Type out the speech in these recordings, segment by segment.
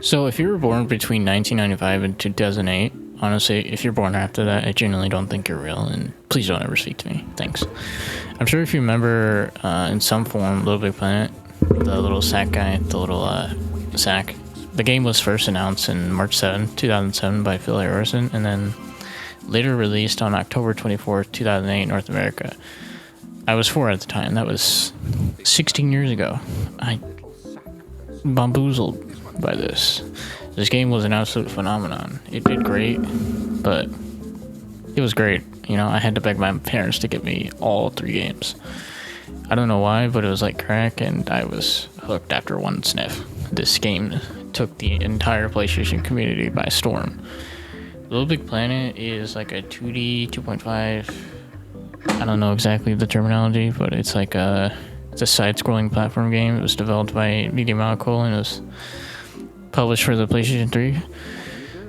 So if you were born between 1995 and 2008, honestly, if you're born after that, I genuinely don't think you're real, and please don't ever speak to me. Thanks. I'm sure if you remember, in some form, Little Big Planet, the little sack guy, the little sack. The game was first announced in March 7, 2007 by Phil Harrison, and then later released on October 24th, 2008 in North America. I was 4 at the time. That was 16 years ago. I bamboozled by this. This game was an absolute phenomenon. It did great, but it was great. You know, I had to beg my parents to get me all 3 games. I don't know why, but it was like crack, and I was hooked after one sniff. This game took the entire PlayStation community by storm. Little Big Planet is like a 2D, 2.5. I don't know exactly the terminology, but it's like it's a side-scrolling platform game. It was developed by Media Molecule and it was published for the PlayStation 3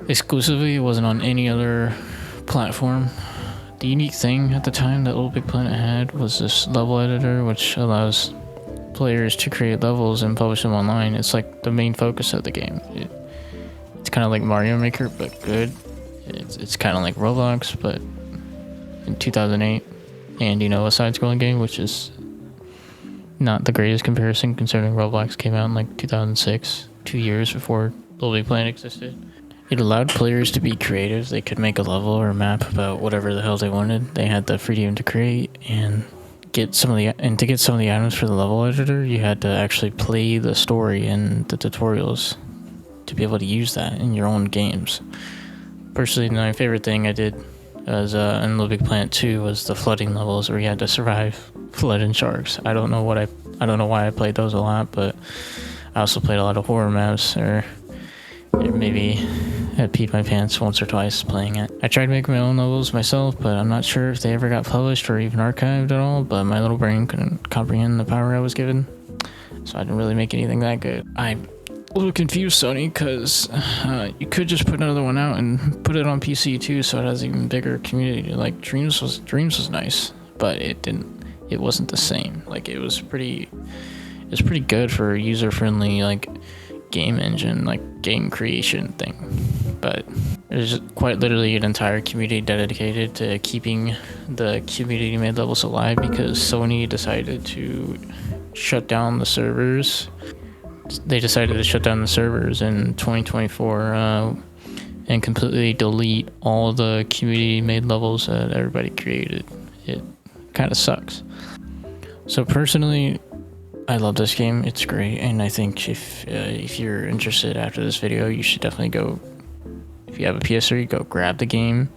exclusively. It wasn't on any other platform. The unique thing at the time that Little Big Planet had was this level editor, which allows players to create levels and publish them online. It's like the main focus of the game. It's kind of like Mario Maker, but good. It's kind of like Roblox, but in 2008, and you know, a side-scrolling game, which is not the greatest comparison considering Roblox came out in like 2006, 2 years before Little Big Planet existed. It allowed players to be creative. They could make a level or a map about whatever the hell they wanted. They had the freedom to create and to get some of the items for the level editor, you had to actually play the story and the tutorials to be able to use that in your own games. Personally, my favorite thing I did was in Little Big Planet 2 was the flooding levels where you had to survive flooding sharks. I don't know why I played those a lot, but I also played a lot of horror maps, or maybe I peed my pants once or twice playing it. I tried making my own levels myself, but I'm not sure if they ever got published or even archived at all, but my little brain couldn't comprehend the power I was given, so I didn't really make anything that good. I'm a little confused, Sony, because you could just put another one out and put it on PC too, so it has an even bigger community. Like Dreams was nice, but it wasn't the same. Like it was pretty good for a user-friendly like game engine, like game creation thing, but there's quite literally an entire community dedicated to keeping the community-made levels alive because Sony decided to shut down the servers. They decided to shut down the servers in 2024 and completely delete all the community-made levels that everybody created. It kind of sucks. So personally, I love this game. It's great, and I think if you're interested after this video, you should definitely go. If you have a PS3, go grab the game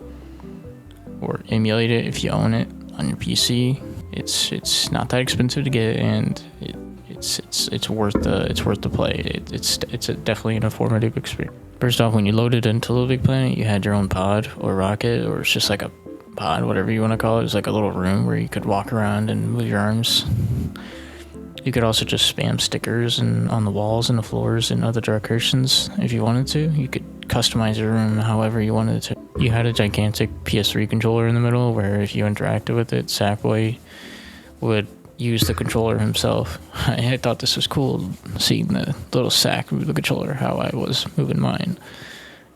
or emulate it if you own it on your PC. It's not that expensive to get, and it's worth the play. It's definitely an informative experience. First off, when you loaded into Little Big Planet, you had your own pod or rocket, or it's just like a pod, whatever you want to call it. It's like a little room where you could walk around and move your arms. You could also just spam stickers and on the walls and the floors in other directions if you wanted to. You could customize your room however you wanted to. You had a gigantic PS3 controller in the middle where if you interacted with it, Sackboy would use the controller himself. I thought this was cool, seeing the little sack move the controller how I was moving mine.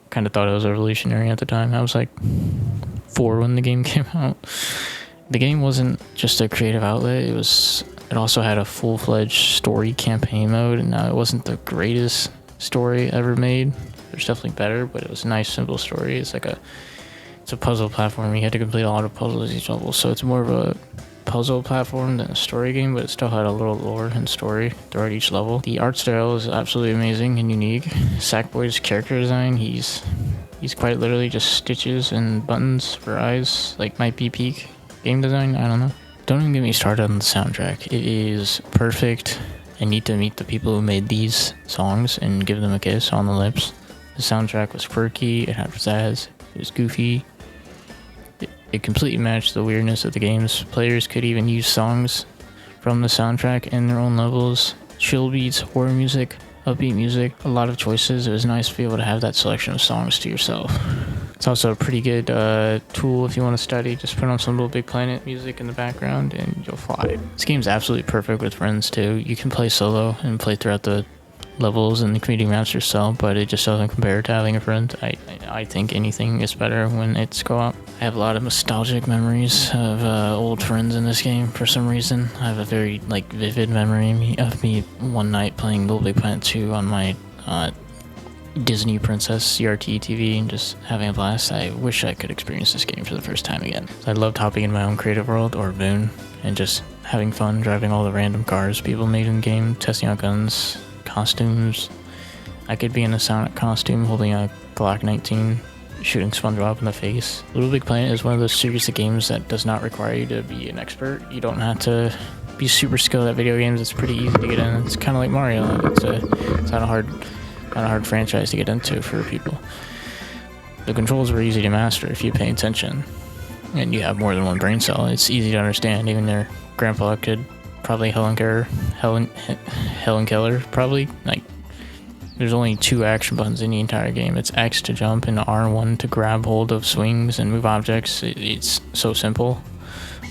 Kind of thought it was revolutionary at the time. I was like 4 when the game came out. The game wasn't just a creative outlet, it also had a full-fledged story campaign mode, and now it wasn't the greatest story ever made. There's definitely better, but it was a nice, simple story. It's a puzzle platform. You had to complete a lot of puzzles each level, so it's more of a puzzle platform than a story game, but it still had a little lore and story throughout each level. The art style is absolutely amazing and unique. Sackboy's character design, he's quite literally just stitches and buttons for eyes, like might be peak game design, I don't know. Don't even get me started on the soundtrack. It is perfect. I need to meet the people who made these songs and give them a kiss on the lips. The soundtrack was quirky, it had pizzazz, it was goofy. It completely matched the weirdness of the games. Players could even use songs from the soundtrack in their own levels. Chill beats, horror music, upbeat music, a lot of choices. It was nice to be able to have that selection of songs to yourself. It's also a pretty good tool if you want to study. Just put on some Little Big Planet music in the background and you'll fly. This game's absolutely perfect with friends too. You can play solo and play throughout the levels and the community maps yourself, but it just doesn't compare to having a friend. I think anything is better when it's co-op. I have a lot of nostalgic memories of old friends in this game for some reason. I have a very vivid memory of me one night playing Little Big Planet 2 on my Disney Princess CRT TV and just having a blast. I wish I could experience this game for the first time again. I loved hopping in my own creative world or Boon and just having fun driving all the random cars people made in the game, testing out guns, costumes. I could be in a Sonic costume holding a Glock 19, shooting SpongeBob in the face. Little Big Planet is one of those series of games that does not require you to be an expert. You don't have to be super skilled at video games. It's pretty easy to get in. It's kind of like Mario. It's not a hard franchise to get into for people. The controls were easy to master if you pay attention, and you have more than one brain cell. It's easy to understand. Even your grandpa could probably Helen Keller probably. There's only 2 action buttons in the entire game. It's X to jump and R1 to grab hold of swings and move objects. It's so simple.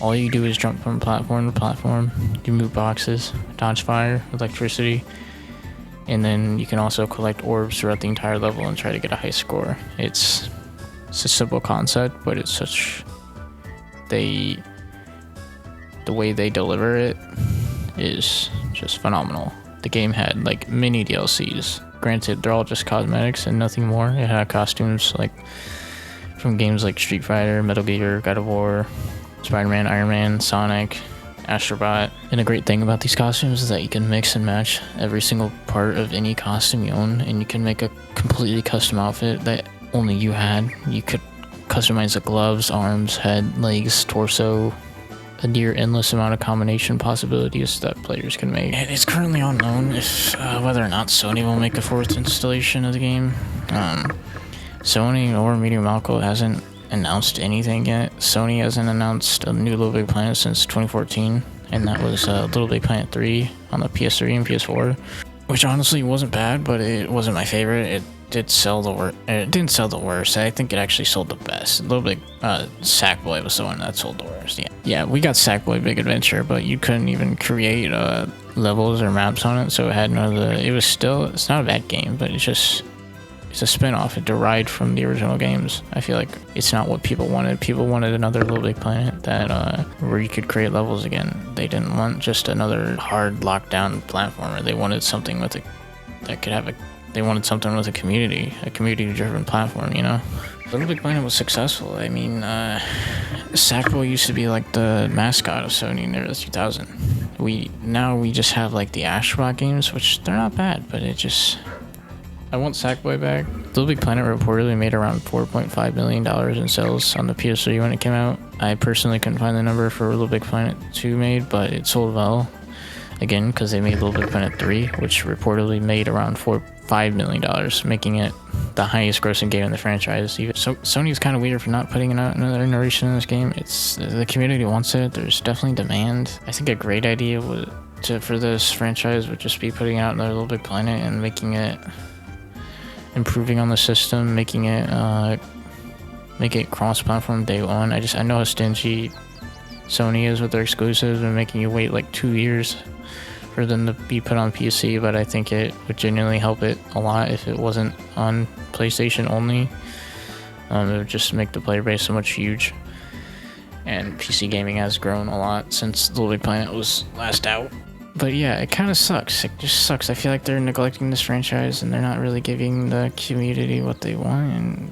All you do is jump from platform to platform. You move boxes, dodge fire, electricity, and then you can also collect orbs throughout the entire level and try to get a high score. It's a simple concept, but it's the way they deliver it is just phenomenal. The game had mini DLCs. Granted, they're all just cosmetics and nothing more. It had costumes from games like Street Fighter, Metal Gear, God of War, Spider-Man, Iron Man, Sonic, Astrobot. And the great thing about these costumes is that you can mix and match every single part of any costume you own, and you can make a completely custom outfit that only you had. You could customize the gloves, arms, head, legs, torso, a near endless amount of combination possibilities that players can make. And it's currently unknown if whether or not Sony will make a 4th installation of the game. Sony or Media Malco hasn't announced anything yet. Sony hasn't announced a new Little Big Planet since 2014, and that was Little Big Planet 3 on the PS3 and PS4, which honestly wasn't bad, but it wasn't my favorite. It didn't sell the worst. I think it actually sold the best. Little Big Sackboy was the one that sold the worst. Yeah, we got Sackboy Big Adventure, but you couldn't even create levels or maps on it, so it had none of the. It's not a bad game, but it's a spin-off. It derived from the original games. I feel like it's not what people wanted. People wanted another Little Big Planet that where you could create levels again. They didn't want just another hard lockdown platformer. They wanted something with They wanted something with a community-driven platform, you know? Little Big Planet was successful. I mean, Sackboy used to be the mascot of Sony in the early 2000s. We just have the Astrobot games, which they're not bad, but I want Sackboy back. Little Big Planet reportedly made around $4.5 million in sales on the PS3 when it came out. I personally couldn't find the number for Little Big Planet 2 made, but it sold well. Again, because they made Little Big Planet 3, which reportedly made around $5 million, making it the highest grossing game in the franchise. So Sony's kind of weird for not putting out another iteration in this game. The community wants it. There's definitely demand. I think a great idea for this franchise would just be putting out another Little Big Planet and improving on the system, make it cross-platform day one. I know how stingy Sony is with their exclusives and making you wait 2 years for them to be put on PC, but I think it would genuinely help it a lot if it wasn't on PlayStation only. It would just make the player base so much huge, and PC gaming has grown a lot since Little Big Planet was last out. But yeah, it kind of sucks. It just sucks. I feel like they're neglecting this franchise and they're not really giving the community what they want, and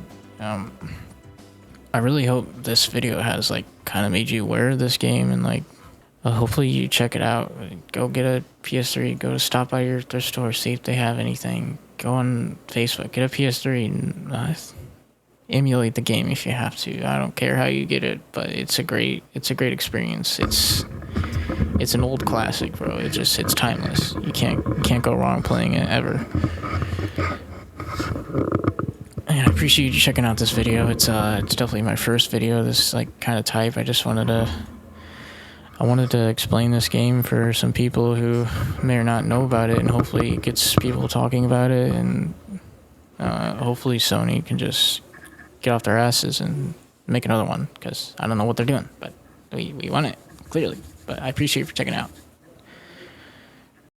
I really hope this video has kind of made you aware of this game, and hopefully you check it out. Go get a PS3. Go stop by your thrift store, see if they have anything. Go on Facebook, get a PS3, and emulate the game if you have to. I don't care how you get it, but it's a great experience. It's an old classic, bro. It's timeless. You can't go wrong playing it ever. And I appreciate you checking out this video. It's definitely my first video this kind of type. I wanted to explain this game for some people who may or not know about it, and hopefully it gets people talking about it, and hopefully Sony can just get off their asses and make another one, because I don't know what they're doing, but we want it, clearly. But I appreciate you for checking it out.